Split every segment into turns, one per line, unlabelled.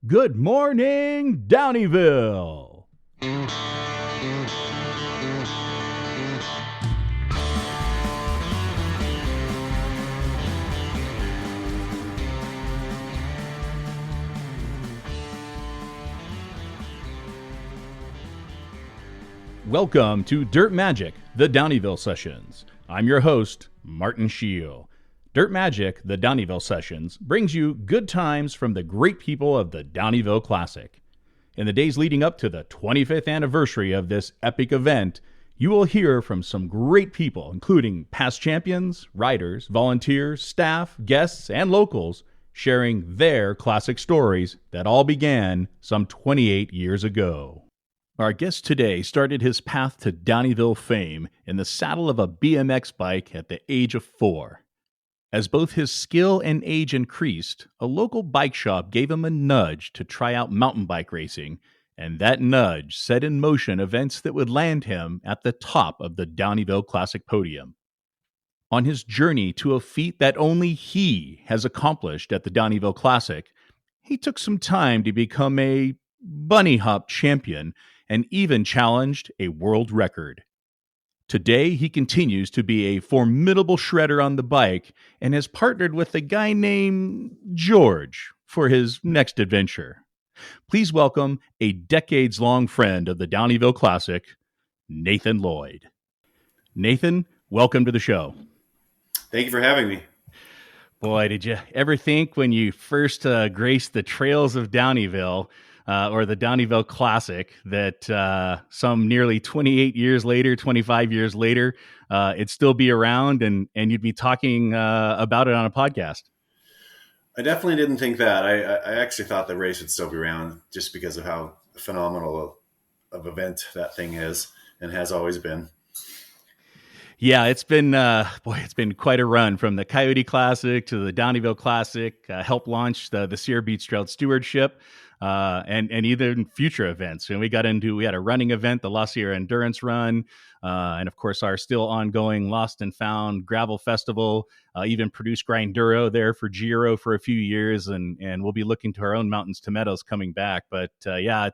Good morning, Downieville. Welcome to Dirt Magic, the Downieville Sessions. I'm your host, Martin Scheel. Dirt Magic, the Downieville Sessions, brings you good times from the great people of the Downieville Classic. In the days leading up to the 25th anniversary of this epic event, you will hear from some great people, including past champions, riders, volunteers, staff, guests, and locals, sharing their classic stories that all began some 28 years ago. Our guest today started his path to Downieville fame in the saddle of a BMX bike at the age of 4. As both his skill and age increased, a local bike shop gave him a nudge to try out mountain bike racing, and that nudge set in motion events that would land him at the top of the Downieville Classic podium. On his journey to a feat that only he has accomplished at the Downieville Classic, he took some time to become a bunny hop champion and even challenged a world record. Today, he continues to be a formidable shredder on the bike and has partnered with a guy named George for his next adventure. Please welcome a decades-long friend of the Downieville Classic, Nathan Lloyd. Nathan, welcome to the show.
Thank you for having me.
Boy, did you ever think when you first graced the trails of Downieville or the Downieville Classic that some nearly 28 years later, 25 years later, it'd still be around and you'd be talking about it on a podcast?
I definitely didn't think that. I actually thought the race would still be around just because of how phenomenal of event that thing is and has always been.
Yeah, it's been quite a run from the Coyote Classic to the Downieville Classic. Helped launch the Sierra Beach Trail Stewardship, and even future events. And we had a running event, the La Sierra Endurance Run, and of course our still ongoing Lost and Found Gravel Festival. Even produced Grinduro there for Giro for a few years, and we'll be looking to our own Mountains to Meadows coming back. But yeah,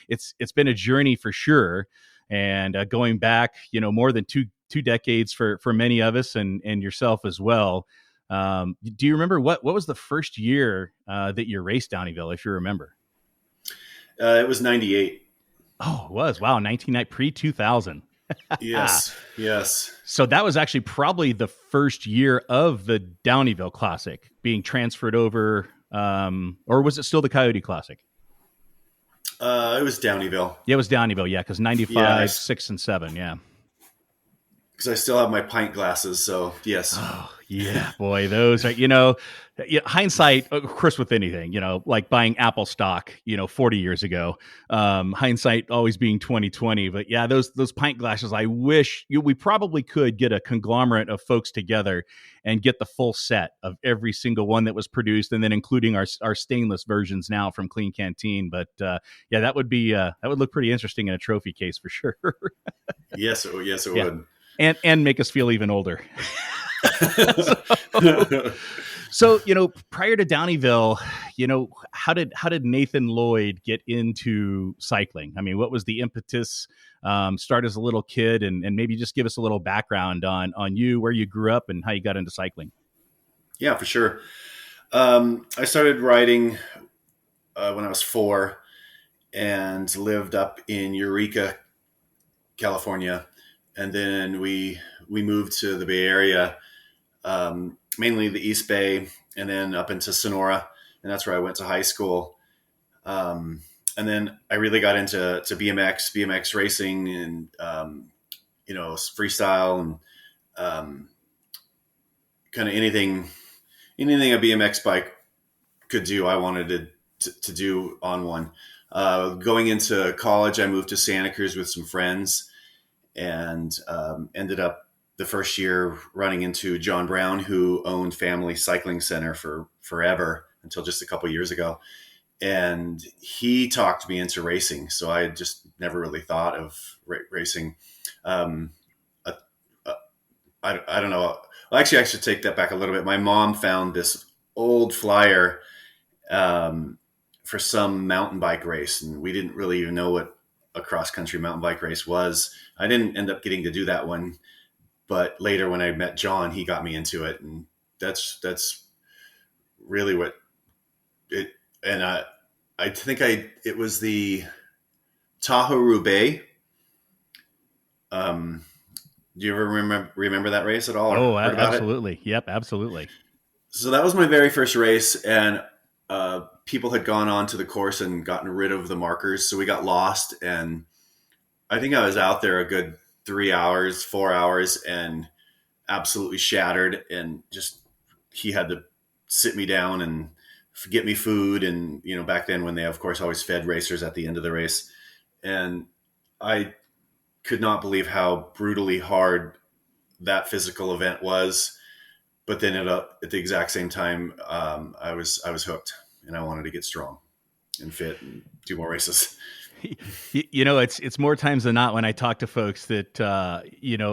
it's been a journey for sure, and going back, more than two decades for many of us and yourself as well. Do you remember what was the first year that you raced Downieville, if you remember?
It was 98.
Oh, it was. Wow. 1990, pre-2000.
Yes.
So that was actually probably the first year of the Downieville Classic being transferred over, or was it still the Coyote Classic?
It was Downieville.
Yeah, it was Downieville. Yeah, because 95, 6, and 7. Yeah.
Because I still have my pint glasses, so yes.
Oh, yeah, boy, those are, hindsight, of course, with anything, like buying Apple stock, 40 years ago, hindsight always being 2020. But yeah, those pint glasses, I wish we probably could get a conglomerate of folks together and get the full set of every single one that was produced, and then including our stainless versions now from Clean Canteen. But yeah, that would look pretty interesting in a trophy case for sure.
Yes, it would.
And make us feel even older. so prior to Downieville, how did Nathan Lloyd get into cycling? I mean, what was the impetus? Start as a little kid, and maybe just give us a little background on you, where you grew up, and how you got into cycling.
Yeah, for sure. I started riding when I was 4 and lived up in Eureka, California. And then we moved to the Bay Area, mainly the East Bay, and then up into Sonora. And that's where I went to high school. And then I really got into BMX racing and, freestyle and kind of anything a BMX bike could do, I wanted to do on one. Going into college, I moved to Santa Cruz with some friends, and ended up the first year running into John Brown, who owned Family Cycling Center for forever until just a couple of years ago. And he talked me into racing. So I just never really thought of racing. I don't know. Actually, I should take that back a little bit. My mom found this old flyer from for some mountain bike race, and we didn't really even know what a cross country mountain bike race was. I didn't end up getting to do that one, but later when I met John, he got me into it, and that's really what it. And I think it was the Tahoe Roubaix. Do you ever remember that race at all?
Oh, absolutely. Yep, absolutely.
So that was my very first race, and people had gone on to the course and gotten rid of the markers, so we got lost. And I think I was out there a good 3 hours, 4 hours, and absolutely shattered. And just he had to sit me down and get me food. And back then, when they of course always fed racers at the end of the race, and I could not believe how brutally hard that physical event was. But then at the exact same time, I was hooked, and I wanted to get strong and fit and do more races.
It's more times than not when I talk to folks that,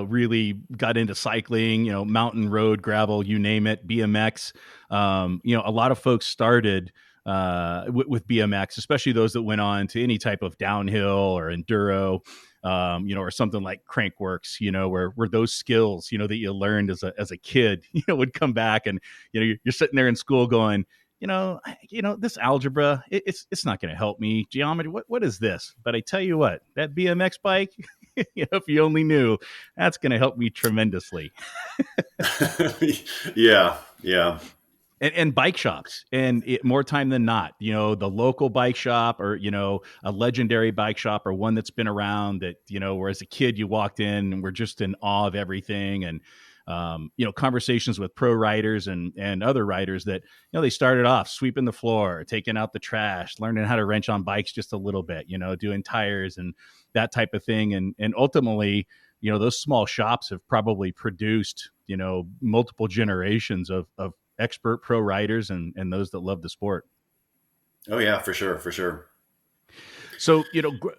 really got into cycling, mountain, road, gravel, you name it, BMX. A lot of folks started with BMX, especially those that went on to any type of downhill or enduro, or something like Crankworks, where those skills, that you learned as a kid, would come back, and, you're sitting there in school going, this algebra, it's not going to help me. Geometry, what is this? But I tell you what, that BMX bike, if you only knew, that's going to help me tremendously.
Yeah.
And bike shops, and more time than not, the local bike shop, or, a legendary bike shop, or one that's been around that, where as a kid you walked in and were just in awe of everything. And, conversations with pro riders and other riders that, they started off sweeping the floor, taking out the trash, learning how to wrench on bikes just a little bit, doing tires and that type of thing. And ultimately, those small shops have probably produced, multiple generations of expert pro riders and those that love the sport.
Oh yeah, for sure.
So,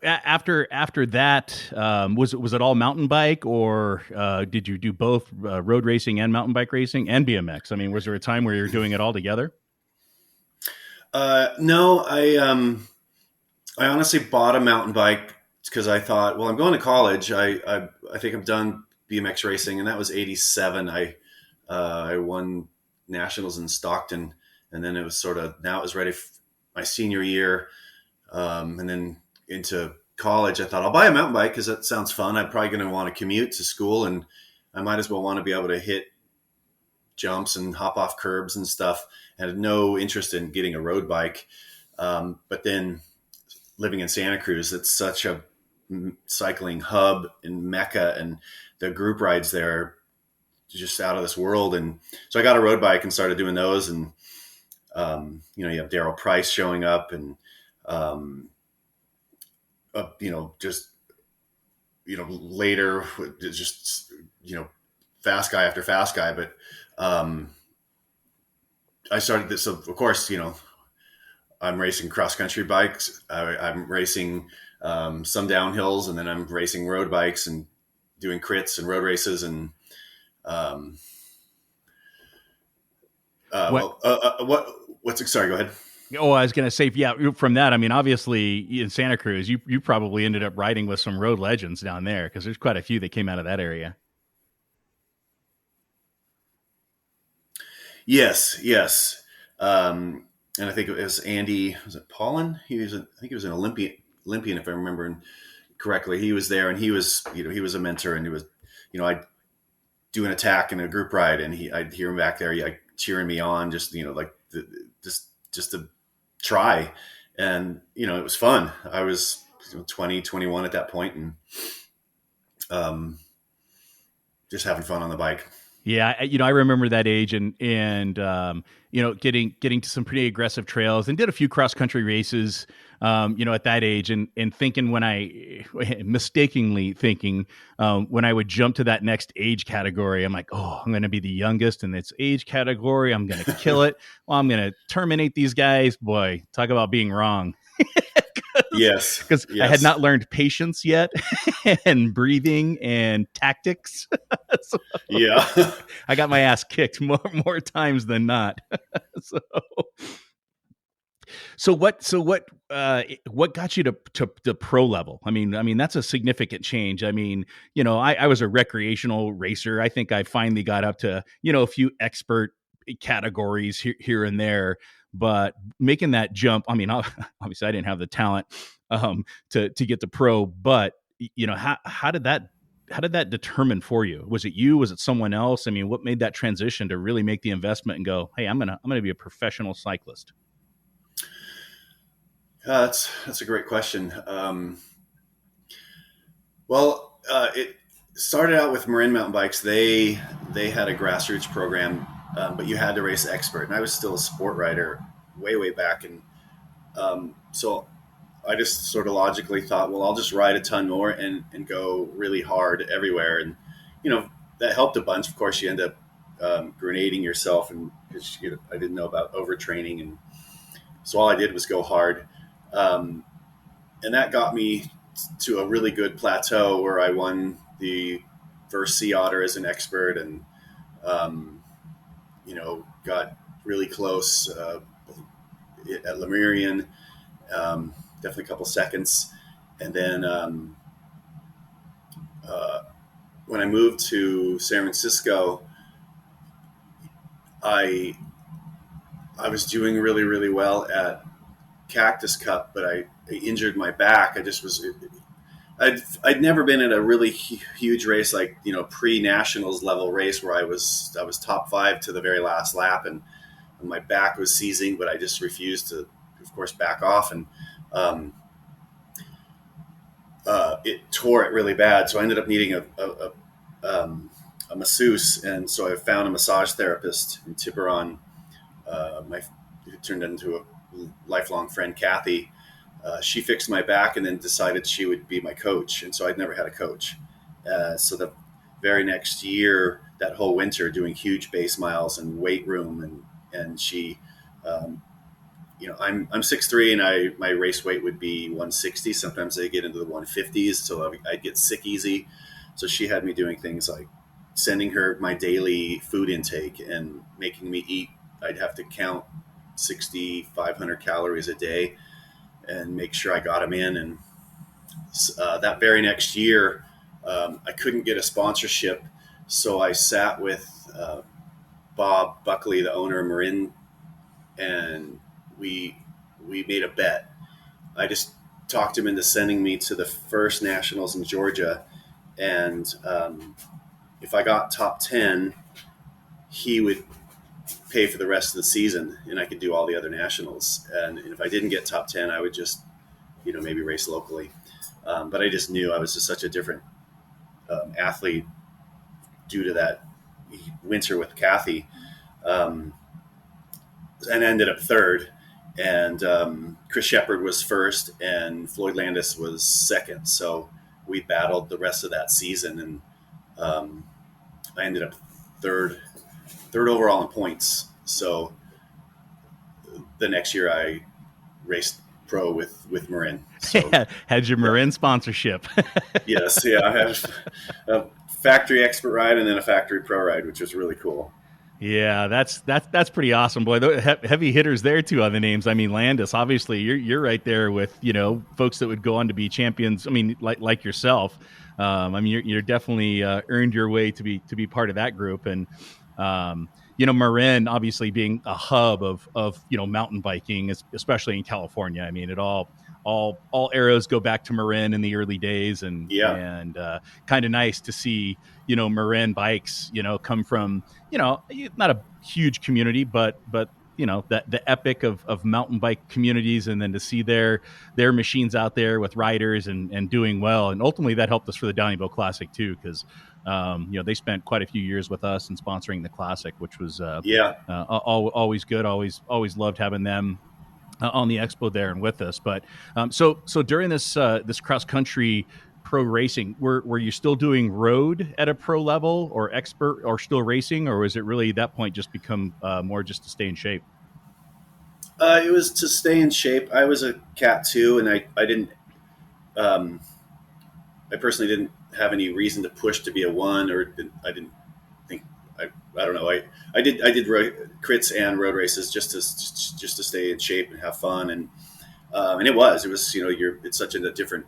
after that, was it all mountain bike, or did you do both road racing and mountain bike racing and BMX? I mean, was there a time where you were doing it all together?
No, I honestly bought a mountain bike because I thought, well, I'm going to college. I think I'm done BMX racing, and that was '87. I won nationals in Stockton, and then it was now it was ready for my senior year. And then into college, I thought I'll buy a mountain bike because that sounds fun. I'm probably going to want to commute to school, and I might as well want to be able to hit jumps and hop off curbs and stuff. I had no interest in getting a road bike. But then living in Santa Cruz, it's such a cycling hub in Mecca, and the group rides there just out of this world. And so I got a road bike and started doing those. And, you have Daryl Price showing up, and, later just, fast guy after fast guy. But, I started this, so of course, I'm racing cross country bikes. I'm racing, some downhills, and then I'm racing road bikes and doing crits and road races. And, sorry, go ahead.
Oh, I was going to say, yeah, from that, I mean, obviously in Santa Cruz, you probably ended up riding with some road legends down there, because there's quite a few that came out of that area.
Yes. And I think it was Andy, was it Paulin? I think he was an Olympian, if I remember correctly. He was there, and he was, he was a mentor, and he was, I'd do an attack in a group ride, and I'd hear him back there, cheering me on, just, just to try. And, it was fun. I was 20, 21 at that point, and, just having fun on the bike.
Yeah, I remember that age, and getting to some pretty aggressive trails, and did a few cross country races, at that age, and thinking mistakenly thinking, when I would jump to that next age category, I'm like, oh, I'm going to be the youngest in this age category. I'm going to kill it. Well, I'm going to terminate these guys. Boy, talk about being wrong.
Yes.
Because I had not learned patience yet, and breathing and tactics. So,
yeah.
I got my ass kicked more times than not. So, What got you to the pro level? I mean, that's a significant change. I mean, I was a recreational racer. I think I finally got up to, a few expert categories here and there, but making that jump, I mean, obviously I didn't have the talent to get to pro, but how did that determine for you? Was it you? Was it someone else? I mean, what made that transition to really make the investment and go, hey, I'm gonna be a professional cyclist?
That's a great question. It started out with Marin mountain bikes. They had a grassroots program, but you had to race expert, and I was still a sport rider way back, and so I just sort of logically thought, well, I'll just ride a ton more and go really hard everywhere, and that helped a bunch. Of course, you end up grenading yourself, and because I didn't know about overtraining, and so all I did was go hard. Um, and that got me to a really good plateau where I won the first Sea Otter as an expert, and um, got really close at Lemurian, definitely a couple seconds, and then uh, when I moved to San Francisco, I I was doing really well at Cactus Cup, but I injured my back. I just was I'd never been in a really huge race like pre nationals level race where I was top five to the very last lap, and my back was seizing, but I just refused to, of course, back off, and um, it tore it really bad. So I ended up needing a masseuse, and so I found a massage therapist in Tiburon. My It turned into a lifelong friend, Kathy. She fixed my back and then decided she would be my coach. And so I'd never had a coach. So the very next year, that whole winter, doing huge base miles and weight room, and she, um, I'm 6'3", and my race weight would be 160. Sometimes I get into the 150s, so I'd get sick easy. So she had me doing things like sending her my daily food intake and making me eat. I'd have to count 6,500 calories a day and make sure I got them in. And that very next year, I couldn't get a sponsorship, so I sat with Bob Buckley, the owner of Marin, and we made a bet. I just talked him into sending me to the first nationals in Georgia, and if I got top 10, he would pay for the rest of the season, and I could do all the other nationals. And if I didn't get top 10, I would just, maybe race locally. But I just knew I was just such a different athlete due to that winter with Kathy, um, and ended up third. And Chris Shepard was first, and Floyd Landis was second. So we battled the rest of that season, and I ended up third overall in points. So the next year I raced pro with Marin. So
Had your Marin sponsorship.
yes, yeah, I have a factory expert ride and then a factory pro ride, which was really cool.
Yeah, that's pretty awesome, boy. Heavy hitters there too on the names. I mean, Landis, obviously, you're right there with folks that would go on to be champions. I mean, like yourself. I mean, you're definitely earned your way to be part of that group, and Marin obviously being a hub of mountain biking, especially in California. I mean, all arrows go back to Marin in the early days, and
Yeah,
kind of nice to see Marin bikes come from not a huge community, but the epic of mountain bike communities, and then to see their machines out there with riders and doing well, and ultimately that helped us for the Downieville Classic too, because they spent quite a few years with us and sponsoring the classic, which was
yeah.
always good. Always loved having them on the expo there and with us. But so during this cross country pro racing, were you still doing road at a pro level or expert, or still racing, or was it really at that point just become more just to stay in shape?
It was to stay in shape. I was a cat too, and I didn't. Um, I personally didn't have any reason to push to be a one, or I didn't think I don't know. I did crits and road races just to stay in shape and have fun, and it was it's such a different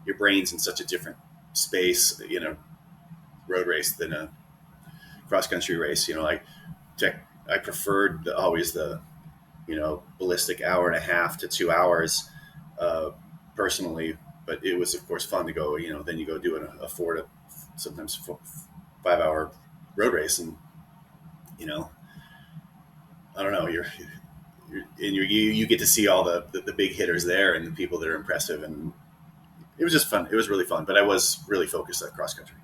your brain's in such a different space in a road race than a cross country race. I preferred always the ballistic hour and a half to 2 hours personally, but it was of course fun to go. Then you go do a 4 to sometimes 5 hour road race, and I don't know, you get to see all the big hitters there and the people that are impressive, and it was just fun. It was really fun, but I was really focused on cross country.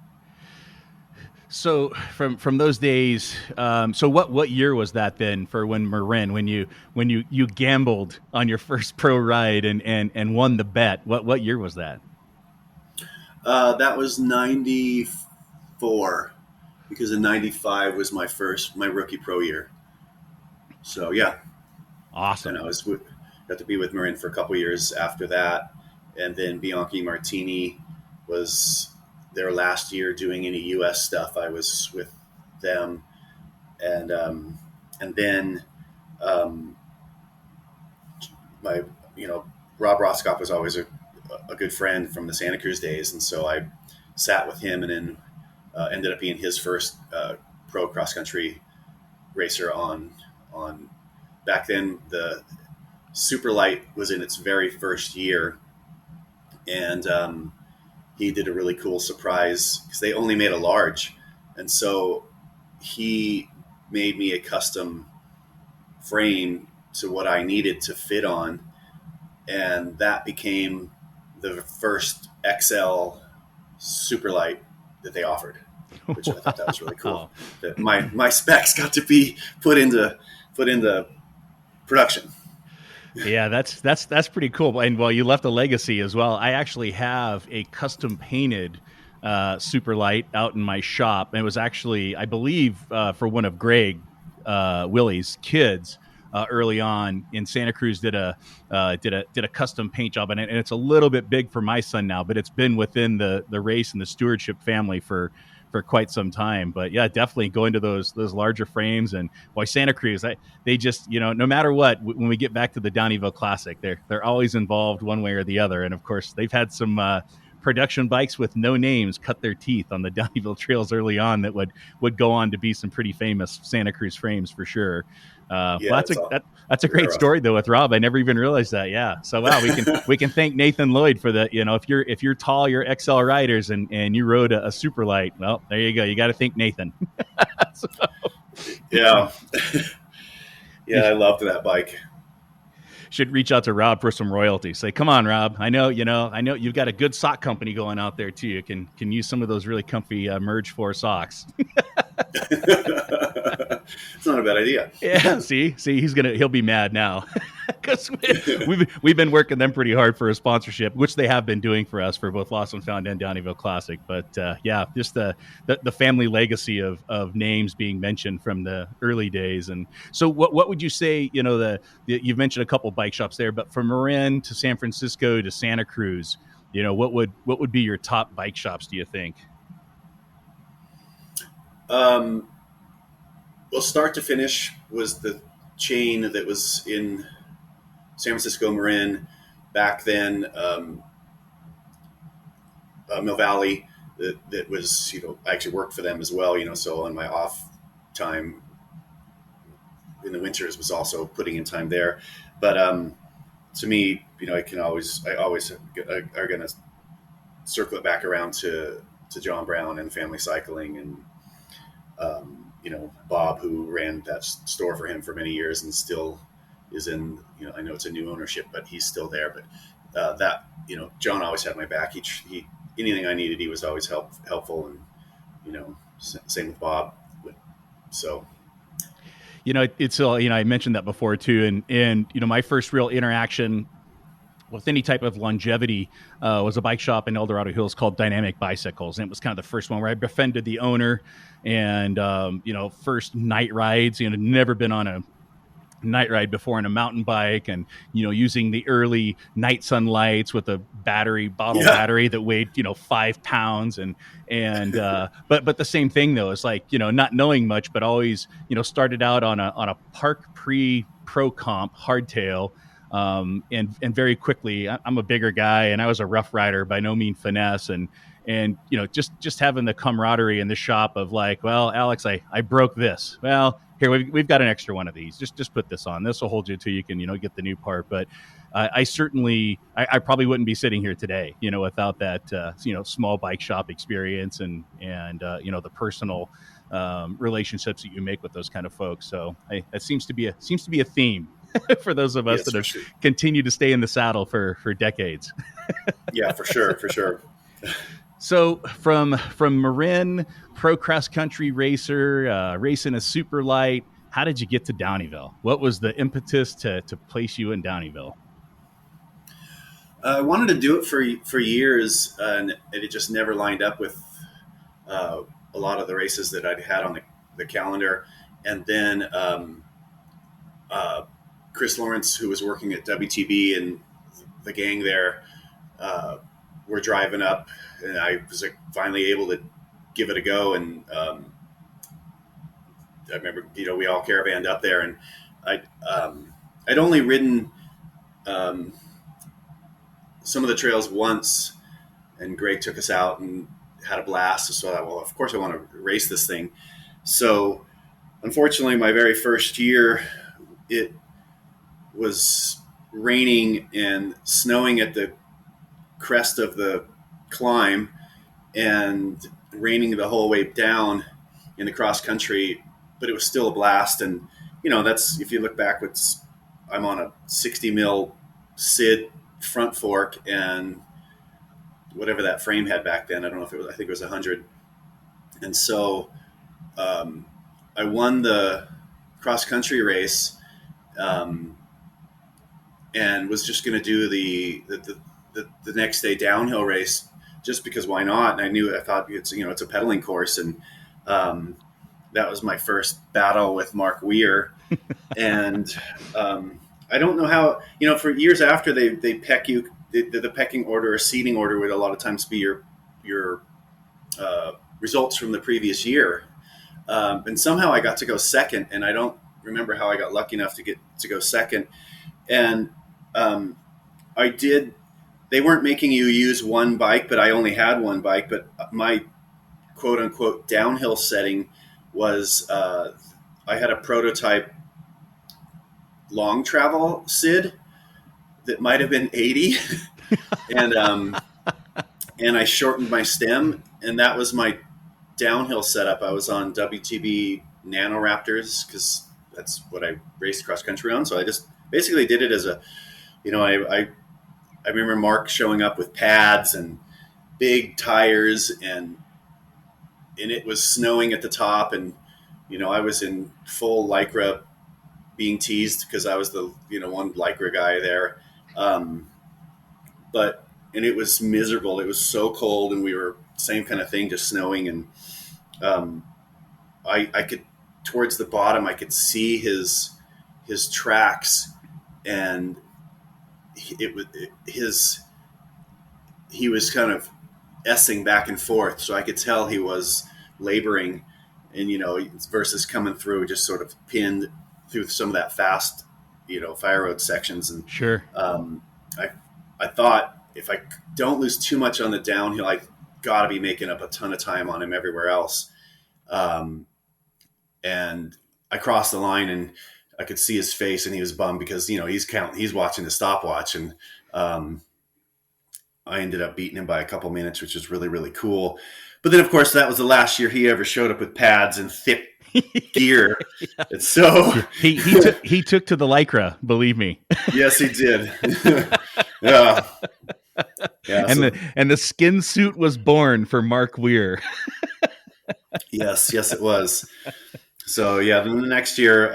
So from those days, so what year was that then for when you gambled on your first pro ride and won the bet? What year was that?
That was 94, because in 95 was my rookie pro year. So yeah.
Awesome.
And I got to be with Marin for a couple years after that. And then Bianchi Martini was their last year doing any U.S. stuff. I was with them. And then my, Rob Roskopf was always a good friend from the Santa Cruz days. And so I sat with him, and then ended up being his first pro cross country racer on back then. The super light was in its very first year, and he did a really cool surprise because they only made a large, and so he made me a custom frame to what I needed to fit on, and that became the first XL super light that they offered, which I thought that was really cool. That my specs got to be put into production.
Yeah, that's pretty cool. And well, you left a legacy as well. I actually have a custom painted super light out in my shop, and it was actually, I believe, for one of Greg Willie's kids. Early on in Santa Cruz, did a custom paint job, and it's a little bit big for my son now, but it's been within the race and the stewardship family for quite some time. But yeah, definitely go into those larger frames. And boy, Santa Cruz, they just, no matter what, when we get back to the Downieville Classic, they're always involved one way or the other. And of course, they've had some production bikes with no names cut their teeth on the Downieville trails early on that would go on to be some pretty famous Santa Cruz frames for sure. Well, that's a great story though with Rob. I never even realized that. Yeah. So wow, we can thank Nathan Lloyd for the, if you're tall, you're XL riders and you rode a super light. Well, there you go. You got to thank Nathan. So.
Yeah. Yeah. I loved that bike.
Should reach out to Rob for some royalties. Say, come on, Rob. I know you've got a good sock company going out there too. You can use some of those really comfy Merge 4 socks.
It's not a bad idea.
Yeah. See, he'll be mad now because we've been working them pretty hard for a sponsorship, which they have been doing for us for both Lost and Found and Downieville Classic. But yeah, just the family legacy of names being mentioned from the early days. And so, what would you say? You've mentioned a couple bike shops there, but from Marin to San Francisco to Santa Cruz, what would be your top bike shops? Do you think?
Well, start to finish was the chain that was in San Francisco, Marin back then. Mill Valley, that was, I actually worked for them as well, so on my off time in the winters was also putting in time there. But to me, I always are going to circle it back around to John Brown and Family Cycling, and Bob, who ran that store for him for many years and still is in, I know it's a new ownership, but he's still there. But John always had my back. He anything I needed, he was always helpful. And, same with Bob. So,
it's, I mentioned that before too. And my first real interaction with any type of longevity was a bike shop in El Dorado Hills called Dynamic Bicycles. And it was kind of the first one where I befriended the owner and, first night rides, never been on night ride before on a mountain bike, and using the early night sunlights with a bottle
Yeah.
battery that weighed 5 pounds, but the same thing though is like not knowing much, but always started out on a park pro comp hardtail. And very quickly, I'm a bigger guy, and I was a rough rider, by no mean finesse, and just having the camaraderie in the shop of like, well, Alex, I broke this. Well, here we've got an extra one of these. Just put this on. This will hold you until you can get the new part. But I certainly I probably wouldn't be sitting here today without that small bike shop experience and the personal relationships that you make with those kind of folks. So that seems to be a theme for those of us
Yes,
that
for
have
sure.
continued to stay in the saddle for decades.
Yeah, for sure.
So from Marin, pro cross country racer, racing a super light, how did you get to Downieville? What was the impetus to place you in Downieville?
I wanted to do it for years, and it just never lined up with a lot of the races that I'd had on the calendar. And then Chris Lawrence, who was working at WTB, and the gang there were driving up, and I was finally able to give it a go. And I remember, we all caravanned up there, and I'd only ridden some of the trails once, and Greg took us out and had a blast. So I thought, well, of course I want to race this thing. So unfortunately, my very first year, it was raining and snowing at the crest of the climb, and raining the whole way down in the cross country, but it was still a blast. And that's, if you look backwards, I'm on a 60 mil Sid front fork, and whatever that frame had back then, I don't know if it was, I think it was 100. And so I won the cross country race, and was just going to do the next day downhill race, just because why not? And I thought it's a pedaling course, and that was my first battle with Mark Weir. And I don't know how, for years after, they peck you, the pecking order or seating order would a lot of times be your results from the previous year. And somehow I got to go second, and I don't remember how I got lucky enough to get to go second. And I did. They weren't making you use one bike, but I only had one bike. But my quote unquote downhill setting was I had a prototype long travel Sid that might have been 80, and I shortened my stem, and that was my downhill setup. I was on WTB Nano Raptors because that's what I raced cross country on. So I just basically did it as a, I remember Mark showing up with pads and big tires, and it was snowing at the top, and I was in full Lycra, being teased because I was the one Lycra guy there, and it was miserable. It was so cold, and we were same kind of thing, just snowing, and I could, towards the bottom, I could see his tracks, and he was kind of S-ing back and forth, so I could tell he was laboring, and versus coming through just sort of pinned through some of that fast fire road sections. And
sure,
I thought, if I don't lose too much on the downhill, I got to be making up a ton of time on him everywhere else. And I crossed the line, and I could see his face, and he was bummed because he's watching the stopwatch, and I ended up beating him by a couple minutes, which was really, really cool. But then, of course, that was the last year he ever showed up with pads and thick gear.
Yeah.
And so
he took to the Lycra, believe me.
Yes, he did. Yeah.
And the skin suit was born for Mark Weir.
Yes, it was. So yeah, then the next year,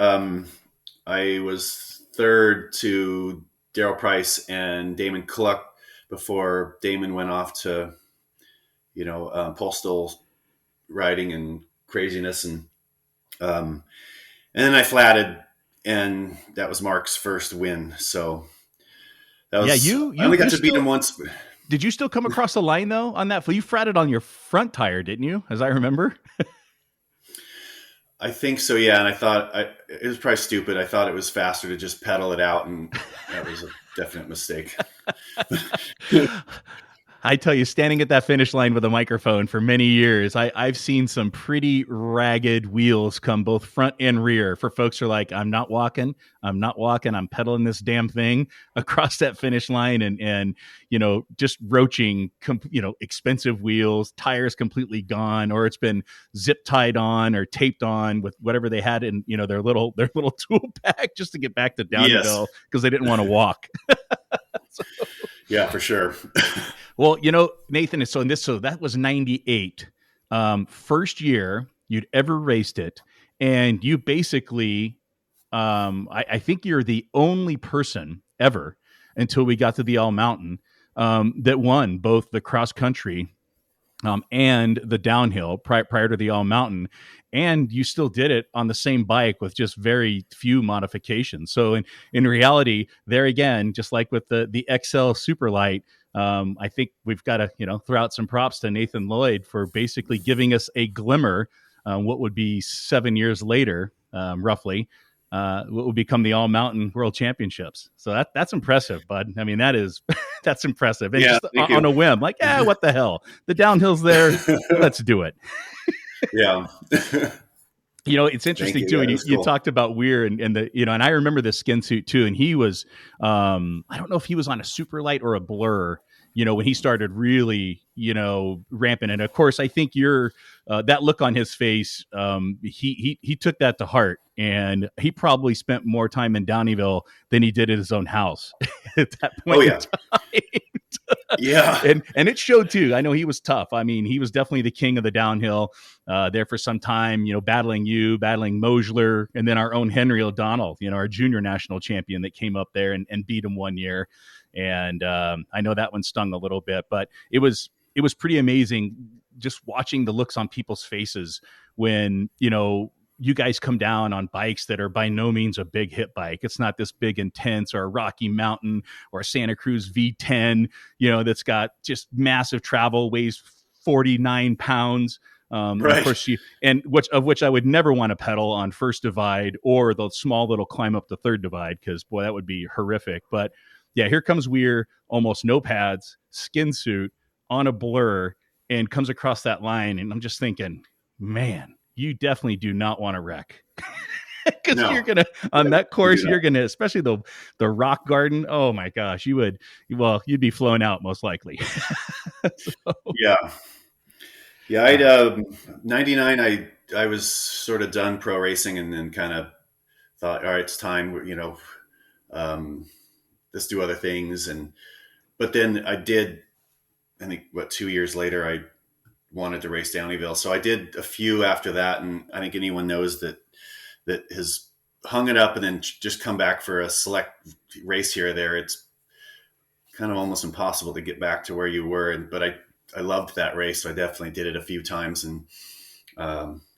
I was third to Daryl Price and Damon Cluck before Damon went off to, postal riding and craziness. And then I flatted and that was Mark's first win. So that
Yeah,
was, I only got to beat him once.
Did you still come across the line though on that? You fratted on your front tire, didn't you? As I remember.
I think so, yeah. And I thought it was probably stupid. I thought it was faster to just pedal it out, and that was a definite mistake.
I tell you, standing at that finish line with a microphone for many years, I've seen some pretty ragged wheels come both front and rear for folks who are like, I'm not walking, I'm pedaling this damn thing across that finish line, and just roaching, expensive wheels, tires completely gone, or it's been zip tied on or taped on with whatever they had in, their little tool bag just to get back to Downieville because they didn't want to walk.
So. Yeah, for sure.
Well, Nathan, so that was 98. First year you'd ever raced it. And you basically, I think you're the only person ever until we got to the All Mountain that won both the cross country and the downhill prior to the All Mountain. And you still did it on the same bike with just very few modifications. So in reality, there again, just like with the XL Superlight, I think we've got to, throw out some props to Nathan Lloyd for basically giving us a glimmer, what would be 7 years later, roughly, what would become the All Mountain World Championships. So that's impressive, bud. I mean, that's impressive. And just on a whim, like, what the hell? The downhill's there. Let's do it.
Yeah.
It's interesting too. And you talked about Weir and the, and I remember the skin suit too. And he was, I don't know if he was on a Superlight or a Blur, when he started really, ramping. And of course, I think that look on his face, he took that to heart, and he probably spent more time in Downieville than he did at his own house at that point. Oh, yeah. In time.
Yeah.
And it showed too. I know he was tough. I mean, he was definitely the king of the downhill there for some time, battling Mosler, and then our own Henry O'Donnell, our junior national champion that came up there and beat him one year. And I know that one stung a little bit, but it was pretty amazing just watching the looks on people's faces when, you guys come down on bikes that are by no means a big hit bike. It's not this big Intense or a Rocky Mountain or a Santa Cruz V10, that's got just massive travel, weighs 49 pounds. Right. Of course, which I would never want to pedal on first divide or the small little climb up the third divide, because boy, that would be horrific. But yeah, here comes Weir, almost no pads, skin suit on a Blur, and comes across that line, and I'm just thinking, man, you definitely do not want to wreck. Because you're gonna on that course, you're gonna, especially the rock garden. Oh my gosh, you'd be flown out most likely.
So. Yeah. I'd 99. I was sort of done pro racing, and then kind of thought, all right, it's time. Let's do other things. But then I did. I think 2 years later, I wanted to race Downieville, so I did a few after that. And I think anyone knows that has hung it up and then just come back for a select race here or there, it's kind of almost impossible to get back to where you were. But I loved that race, so I definitely did it a few times. And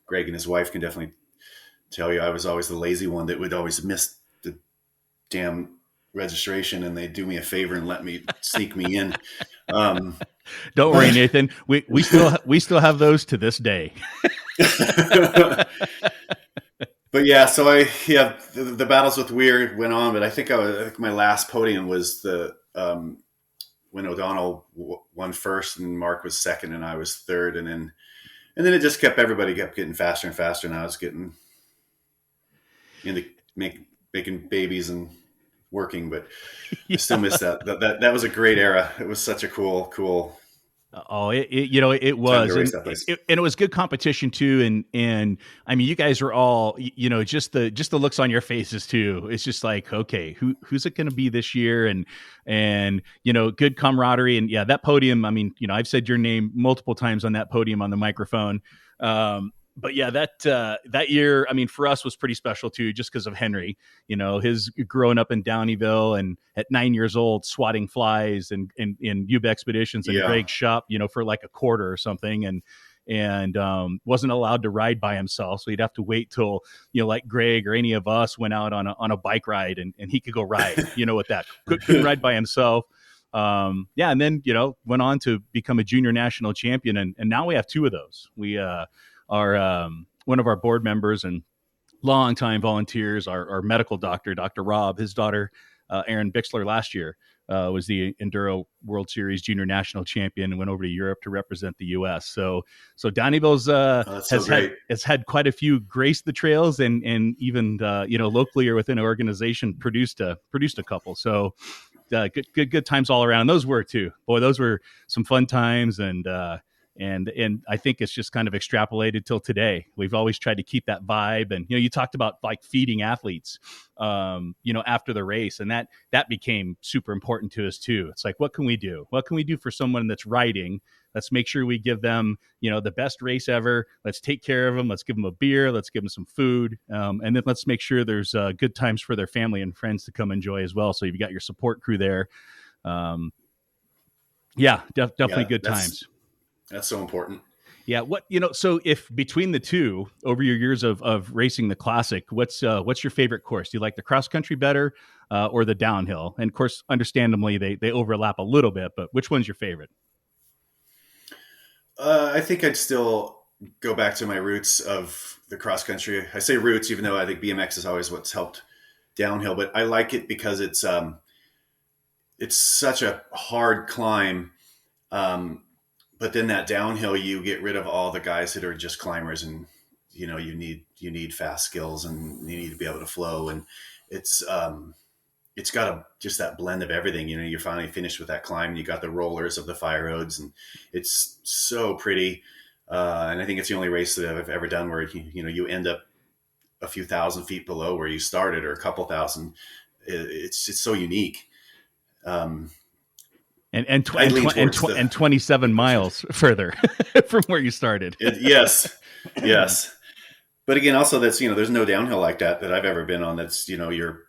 Greg and his wife can definitely tell you I was always the lazy one that would always miss the damn registration, and they'd do me a favor and let me sneak me in.
Don't worry, Nathan. We still have those to this day.
But yeah, so the battles with Weir went on, but I think my last podium was when O'Donnell won first and Mark was second and I was third, and then it just everybody kept getting faster and faster, and I was getting into making babies and working, but I still miss that. That was a great era. It was such a cool.
Oh, it was, and it was good competition too. And I mean, you guys were all, just the looks on your faces too. It's just like, okay, who's it going to be this year? And good camaraderie. And yeah, that podium, I mean, I've said your name multiple times on that podium on the microphone. But yeah, that year, I mean, for us was pretty special too, just because of Henry, his growing up in Downieville and at 9 years old, swatting flies and in Ube Expeditions and Greg's shop, for like a quarter or something. and wasn't allowed to ride by himself. So he'd have to wait till, like Greg or any of us went out on a bike ride, and he could go ride, with that. Couldn't ride by himself. And then, went on to become a junior national champion. And now we have two of those. We are one of our board members and longtime volunteers, our medical doctor, Dr. Rob, his daughter, Erin Bixler, last year was the Enduro World Series junior national champion and went over to Europe to represent the U.S. So Downieville's has had quite a few grace the trails, and even locally or within an organization produced a couple. So good times all around. And those were too. Boy, those were some fun times, and I think it's just kind of extrapolated till today. We've always tried to keep that vibe. And, you talked about like feeding athletes, after the race, and that became super important to us too. It's like, what can we do? What can we do for someone that's riding? Let's make sure we give them, the best race ever. Let's take care of them. Let's give them a beer. Let's give them some food. And then let's make sure there's good times for their family and friends to come enjoy as well. So you've got your support crew there. Definitely good times.
That's so important.
Yeah. So if between the two over your years of racing the classic, what's your favorite course? Do you like the cross country better or the downhill? And of course, understandably, they overlap a little bit, but which one's your favorite?
I think I'd still go back to my roots of the cross country. I say roots, even though I think BMX is always what's helped downhill, but I like it because it's such a hard climb. But then that downhill, you get rid of all the guys that are just climbers, and you need fast skills, and you need to be able to flow, and it's got just that blend of everything. You're finally finished with that climb, and you got the rollers of the fire roads, and it's so pretty. And I think it's the only race that I've ever done where you end up a few thousand feet below where you started, or a couple thousand. It's so unique.
And 27 miles further from where you started.
Yes. But again, also that's, there's no downhill like that I've ever been on. That's, you're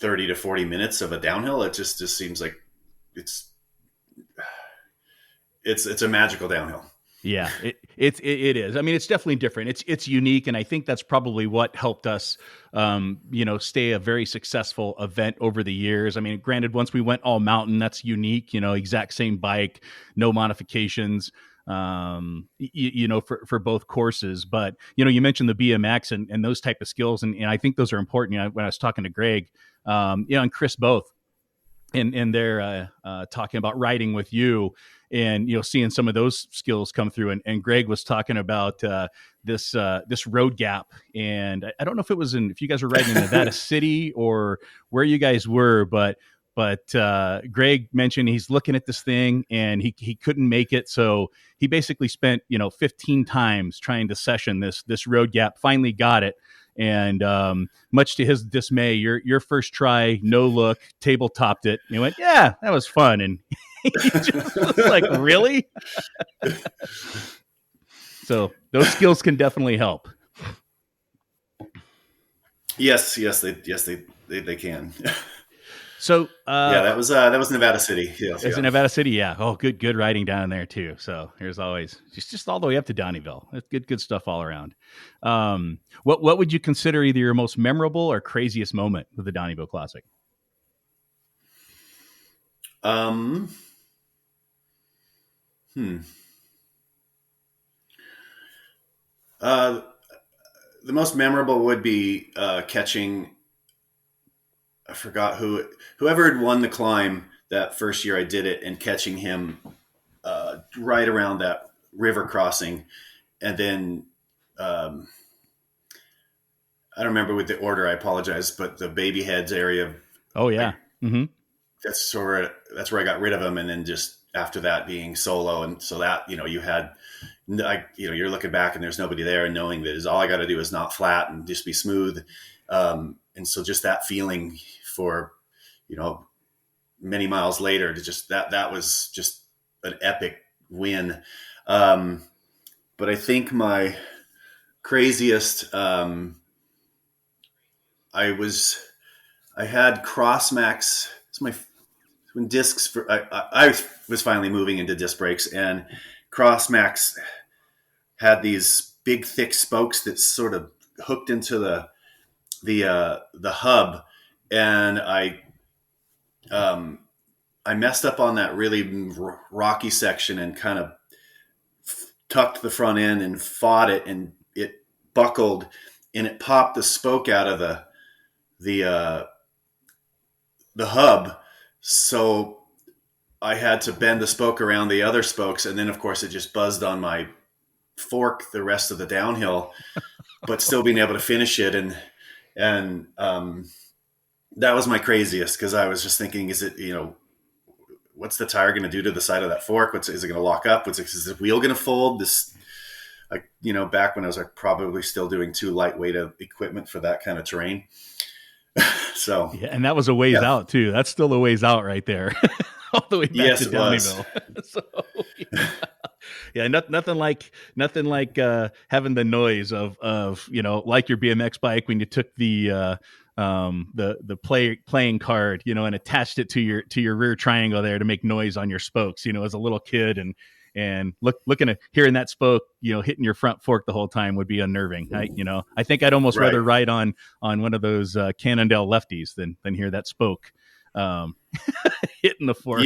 30 to 40 minutes of a downhill. It just seems like it's a magical downhill.
Yeah, it is. I mean, it's definitely different. It's unique, and I think that's probably what helped us, stay a very successful event over the years. I mean, granted, once we went all mountain, that's unique. Exact same bike, no modifications. For both courses. But you mentioned the BMX and those type of skills, and I think those are important. When I was talking to Greg, and Chris both, and they're talking about riding with you, and seeing some of those skills come through. And Greg was talking about this road gap, and I don't know if you guys were riding in Nevada City or where you guys were, but Greg mentioned he's looking at this thing and he couldn't make it, so he basically spent 15 times trying to session this road gap. Finally got it. And much to his dismay, your first try, no look, tabletopped it. And he went, "Yeah, that was fun." And he just was like, "Really?" So those skills can definitely help.
Yes, they can.
So
that was Nevada City. Yes,
it's in Nevada City. Yeah. Oh, good riding down there too. So there's always just all the way up to Downieville. It's good stuff all around. What would you consider either your most memorable or craziest moment with the Downieville Classic?
The most memorable would be catching. I forgot whoever had won the climb that first year I did it, and catching him right around that river crossing. And then I don't remember with the order, I apologize, but the baby heads area.
Oh yeah. Mm-hmm.
That's where I got rid of him. And then just after that being solo. And so that, you had, you're looking back and there's nobody there, and knowing that is all I got to do is not flat and just be smooth. And so just that feeling for, many miles later, to just that was just an epic win. But I think my craziest, I had Crossmax. It's when discs I was finally moving into disc brakes, and Crossmax had these big thick spokes that sort of hooked into the hub, and I messed up on that really rocky section and kind of tucked the front end and fought it, and it buckled and it popped the spoke out of the hub. So I had to bend the spoke around the other spokes, and then of course it just buzzed on my fork the rest of the downhill, but still being able to finish it. And that was my craziest, because I was just thinking, is it, what's the tire going to do to the side of that fork? Is it going to lock up? Is the wheel going to fold? Back when I was probably still doing too lightweight of equipment for that kind of terrain. So
yeah, and that was a ways out too. That's still a ways out right there, all the way back to Downieville. So, yeah, nothing like having the noise of like your BMX bike when you took the playing card, and attached it to your rear triangle there to make noise on your spokes, as a little kid, and looking at hearing that spoke, hitting your front fork the whole time would be unnerving. I think I'd almost rather ride on one of those Cannondale lefties than hear that spoke hitting the fork,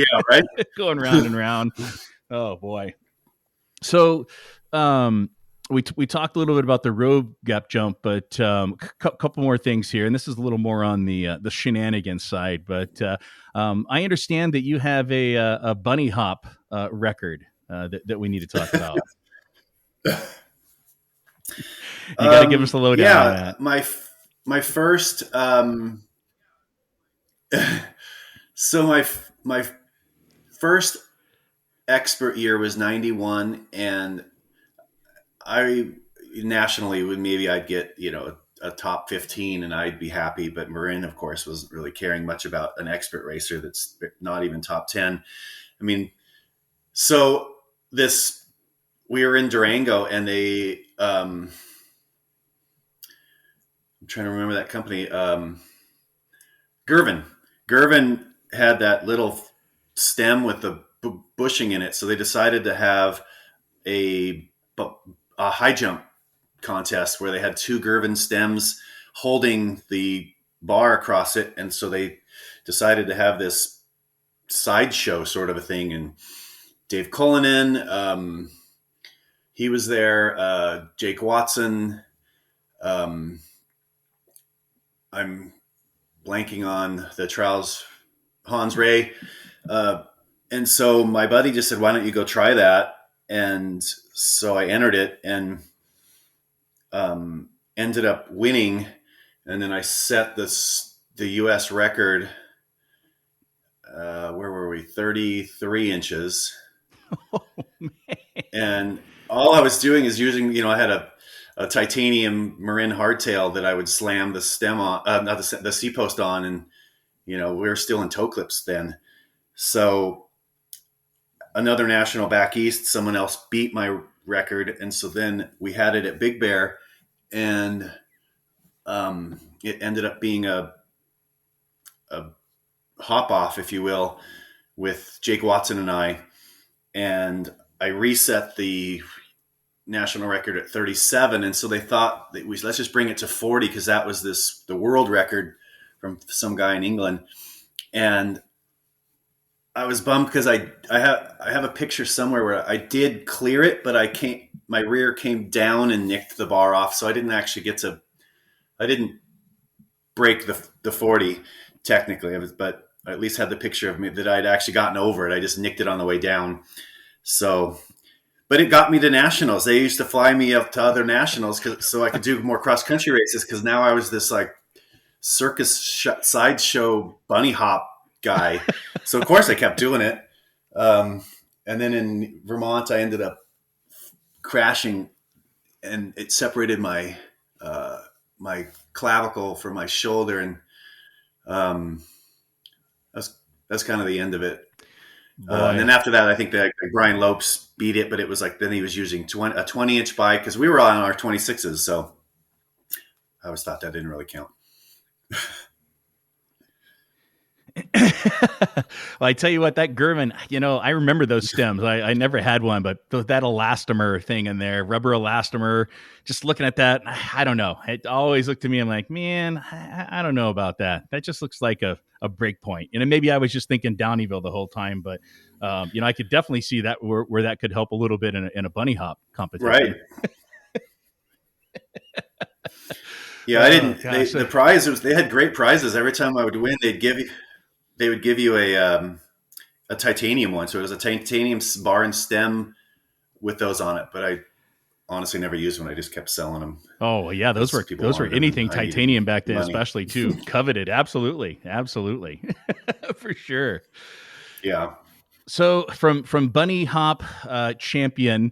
going round and round. Oh boy. So, we talked a little bit about the road gap jump, but couple more things here, and this is a little more on the shenanigans side. But I understand that you have a bunny hop record that we need to talk about. You got to give us a lowdown on that.
My first so my first expert year was 91, and I nationally I'd get, a top 15 and I'd be happy. But Marin, of course, wasn't really caring much about an expert racer that's not even top 10. So we were in Durango, and they, I'm trying to remember that company. Gervin had that little stem with the bushing in it. So they decided to have a high jump contest where they had two Gervin stems holding the bar across it. And so they decided to have this sideshow sort of a thing. And Dave Cullinan, he was there, Jake Watson. I'm blanking on the trials, Hans Ray. And so my buddy just said, why don't you go try that? And so I entered it and ended up winning. And then I set the U.S. record. Where were we? 33 inches.
Oh, man.
And all I was doing is using, I had a titanium Marin hardtail that I would slam the stem on, not the C-post on. And, we were still in toe clips then. So another national back east, someone else beat my record. And so then we had it at Big Bear, and it ended up being a hop off, if you will, with Jake Watson and I. And I reset the national record at 37. And so they thought that let's just bring it to 40, because that was the world record from some guy in England. And I was bummed because I have a picture somewhere where I did clear it, but my rear came down and nicked the bar off. So I didn't actually I didn't break the 40 technically, but I at least had the picture of me that I'd actually gotten over it. I just nicked it on the way down. So, but it got me to nationals. They used to fly me up to other nationals so I could do more cross country races. Cause now I was this like circus sideshow bunny hop guy. So of course I kept doing it. And then in Vermont, I ended up crashing, and it separated my clavicle from my shoulder. And that's kind of the end of it. And then after that, I think that Brian Lopes beat it, but it was like, then he was using a 20-inch bike, because we were on our 26s. So I always thought that didn't really count.
Well, I tell you what, that German, I remember those stems. I never had one, but that elastomer thing in there, rubber elastomer, just looking at that, I don't know. It always looked to me, I'm like, man, I don't know about that. That just looks like a break point. Maybe I was just thinking Downieville the whole time, but, I could definitely see that where that could help a little bit in a bunny hop competition.
Right. Yeah, I didn't. The prize was, they had great prizes every time I would win. They would give you a titanium one. So it was a titanium bar and stem with those on it. But I honestly never used one. I just kept selling them.
Oh yeah, those were anything titanium back then, especially too coveted. Absolutely, for sure.
Yeah.
So from bunny hop champion,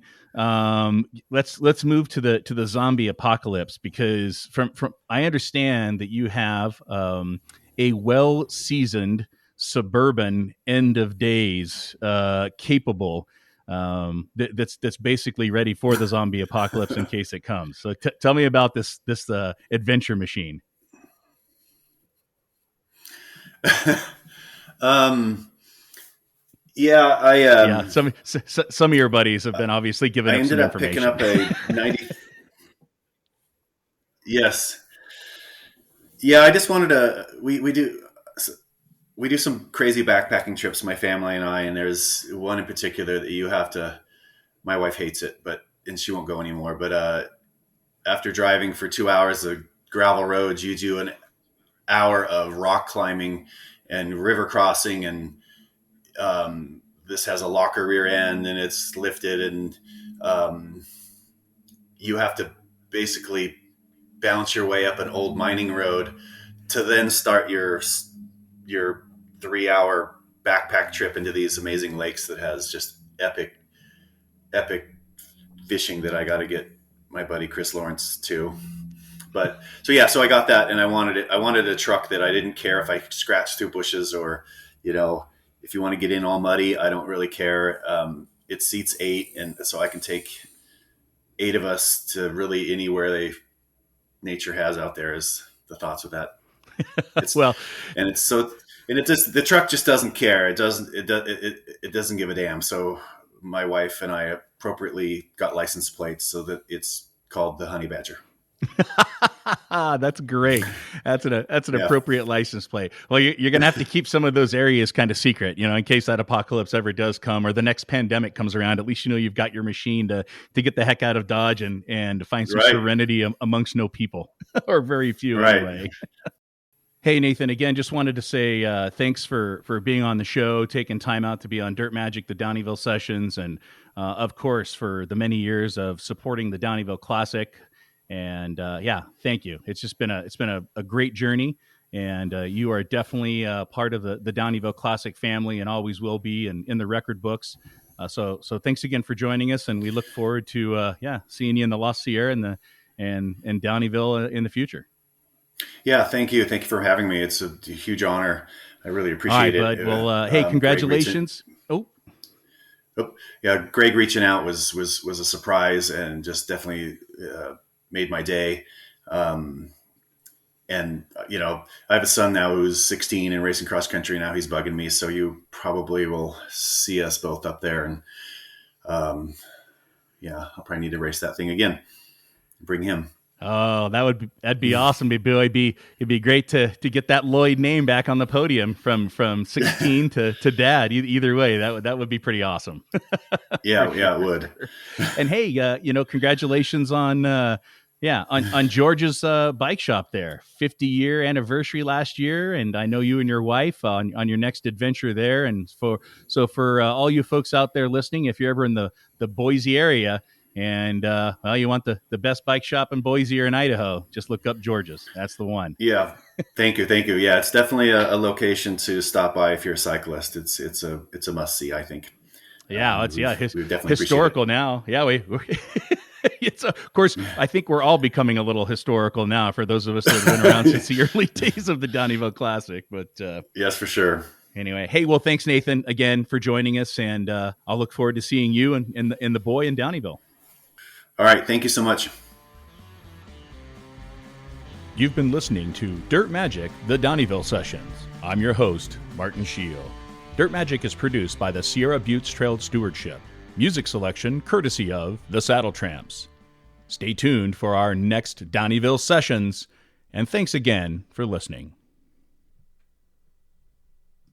let's move to the zombie apocalypse, because from I understand that you have a well-seasoned suburban end of days capable that's basically ready for the zombie apocalypse in case it comes. So tell me about this adventure machine.
Yeah,
some of your buddies have been obviously giving up some information.
I ended up picking up a 90. Yes. Yeah, I just wanted to. We do some crazy backpacking trips, my family and I, and there's one in particular that you have to. My wife hates it, and she won't go anymore. But after driving for 2 hours of gravel roads, you do an hour of rock climbing and river crossing, and this has a locker rear end and it's lifted, and you have to basically bounce your way up an old mining road to then start your 3 hour backpack trip into these amazing lakes that has just epic fishing that I got to get my buddy Chris Lawrence to. But so I got that, and I wanted a truck that I didn't care if I scratched through bushes, or, if you want to get in all muddy, I don't really care. It seats 8, and so I can take 8 of us to really anywhere nature has out there, is the thoughts with that. The truck just doesn't care. It doesn't give a damn. So my wife and I appropriately got license plates so that it's called the Honey Badger.
That's great. That's an appropriate license plate. Well, you're going to have to keep some of those areas kind of secret, in case that apocalypse ever does come, or the next pandemic comes around. At least you've got your machine to get the heck out of Dodge and find some serenity amongst no people, or very few anyway. Hey, Nathan, again, just wanted to say thanks for being on the show, taking time out to be on Dirt Magic, the Downieville Sessions, and of course for the many years of supporting the Downieville Classic. And thank you. It's been a great journey, and you are definitely part of the Downieville Classic family, and always will be in the record books. So thanks again for joining us, and we look forward to seeing you in the La Sierra and Downieville in the future.
Yeah, thank you for having me. It's a huge honor. I really appreciate it.
Well, hey, congratulations.
Greg reaching out was a surprise, and just definitely made my day. And I have a son now who's 16 and racing cross country. Now he's bugging me, so you probably will see us both up there, and I'll probably need to race that thing again. Bring him.
Oh, that'd be awesome. It'd be great to get that Lloyd name back on the podium from 16 to dad. Either way, that would be pretty awesome.
Yeah, it would.
And hey, congratulations on George's bike shop there. 50-year anniversary last year, and I know you and your wife on your next adventure there. And for all you folks out there listening, if you're ever in the Boise area, and you want the best bike shop in Boise or in Idaho, just look up George's. That's the one.
Yeah, thank you. Yeah, it's definitely a location to stop by if you're a cyclist. It's a must see, I think.
Yeah, historical now. Yeah, it's of course. I think we're all becoming a little historical now for those of us that have been around since the early days of the Downieville Classic. But
yes, for sure.
Anyway, hey, well, thanks, Nathan, again for joining us, and I'll look forward to seeing you in the boy in Downieville.
All right. Thank you so much.
You've been listening to Dirt Magic, the Downieville Sessions. I'm your host, Martin Scheel. Dirt Magic is produced by the Sierra Buttes Trail Stewardship. Music selection courtesy of the Saddle Tramps. Stay tuned for our next Downieville Sessions, and thanks again for listening.